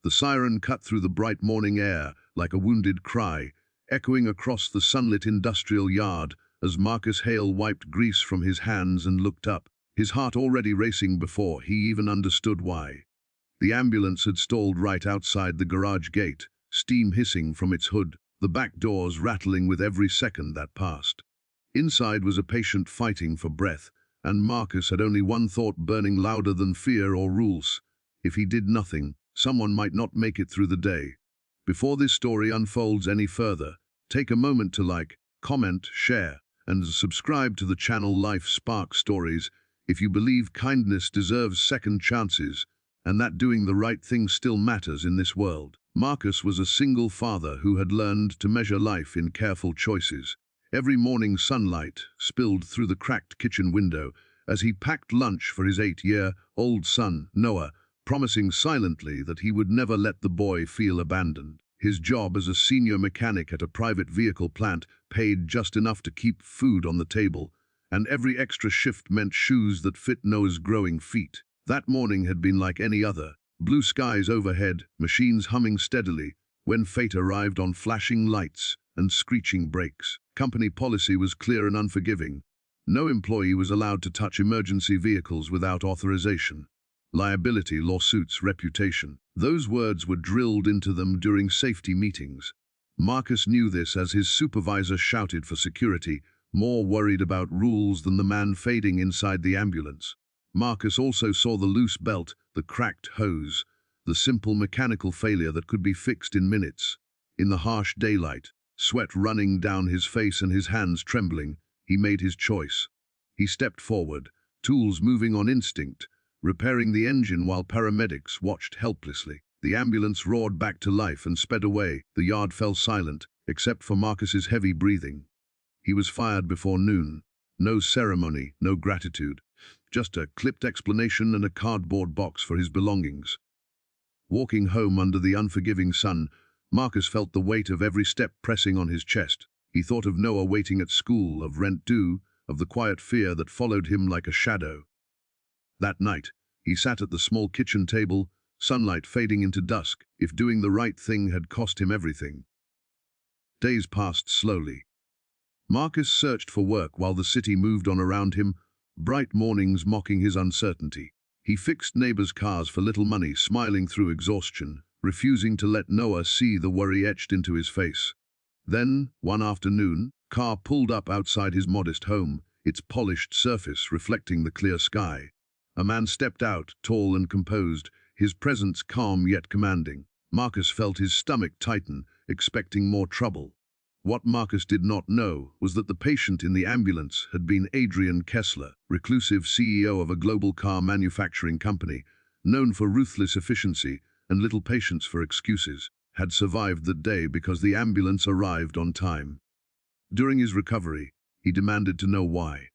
The siren cut through the bright morning air like a wounded cry, echoing across the sunlit industrial yard as Marcus Hale wiped grease from his hands and looked up, his heart already racing before he even understood why. The ambulance had stalled right outside the garage gate, steam hissing from its hood, the back doors rattling with every second that passed. Inside was a patient fighting for breath, and Marcus had only one thought burning louder than fear or rules. If he did nothing, someone might not make it through the day. Before this story unfolds any further, take a moment to like, comment, share, and subscribe to the channel LifeSparkStories if you believe kindness deserves second chances and that doing the right thing still matters in this world. Marcus was a single father who had learned to measure life in careful choices. Every morning sunlight spilled through the cracked kitchen window as he packed lunch for his 8-year-old son, Noah, promising silently that he would never let the boy feel abandoned. His job as a senior mechanic at a private vehicle plant paid just enough to keep food on the table, and every extra shift meant shoes that fit Noah's growing feet. That morning had been like any other. Blue skies overhead, machines humming steadily, when fate arrived on flashing lights and screeching brakes. Company policy was clear and unforgiving. No employee was allowed to touch emergency vehicles without authorization. Liability, lawsuits, reputation. Those words were drilled into them during safety meetings. Marcus knew this as his supervisor shouted for security, more worried about rules than the man fading inside the ambulance. Marcus also saw the loose belt, the cracked hose, the simple mechanical failure that could be fixed in minutes. In the harsh daylight, sweat running down his face and his hands trembling, he made his choice. He stepped forward, tools moving on instinct, repairing the engine while paramedics watched helplessly. The ambulance roared back to life and sped away. The yard fell silent, except for Marcus's heavy breathing. He was fired before noon. No ceremony, no gratitude. Just a clipped explanation and a cardboard box for his belongings. Walking home under the unforgiving sun, Marcus felt the weight of every step pressing on his chest. He thought of Noah waiting at school, of rent due, of the quiet fear that followed him like a shadow. That night, he sat at the small kitchen table, sunlight fading into dusk, if doing the right thing had cost him everything. Days passed slowly. Marcus searched for work while the city moved on around him, bright mornings mocking his uncertainty. He fixed neighbors' cars for little money, smiling through exhaustion, refusing to let Noah see the worry etched into his face. Then, one afternoon, car pulled up outside his modest home, its polished surface reflecting the clear sky. A man stepped out, tall and composed, his presence calm yet commanding. Marcus felt his stomach tighten, expecting more trouble. What Marcus did not know was that the patient in the ambulance had been Adrian Kessler, reclusive CEO of a global car manufacturing company, known for ruthless efficiency and little patience for excuses, had survived the day because the ambulance arrived on time. During his recovery, he demanded to know why.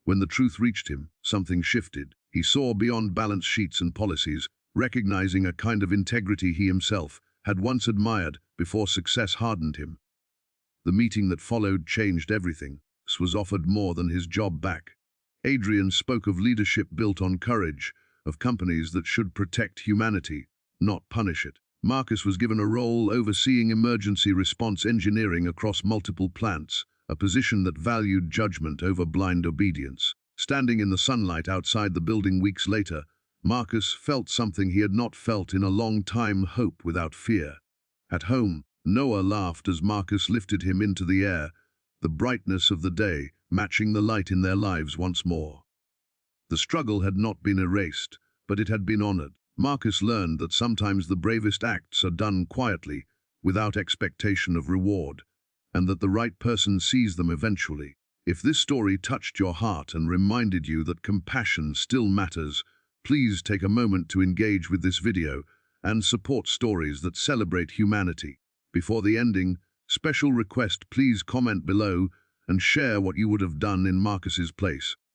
When the truth reached him, something shifted. He saw beyond balance sheets and policies, recognizing a kind of integrity he himself had once admired before success hardened him. The meeting that followed changed everything. This was offered more than his job back. Adrian spoke of leadership built on courage, of companies that should protect humanity, not punish it. Marcus was given a role overseeing emergency response engineering across multiple plants, a position that valued judgment over blind obedience. Standing in the sunlight outside the building weeks later, Marcus felt something he had not felt in a long time: hope without fear. At home, Noah laughed as Marcus lifted him into the air, the brightness of the day matching the light in their lives once more. The struggle had not been erased, but it had been honored. Marcus learned that sometimes the bravest acts are done quietly, without expectation of reward, and that the right person sees them eventually. If this story touched your heart and reminded you that compassion still matters, please take a moment to engage with this video and support stories that celebrate humanity. Before the ending, special request: please comment below and share what you would have done in Marcus's place.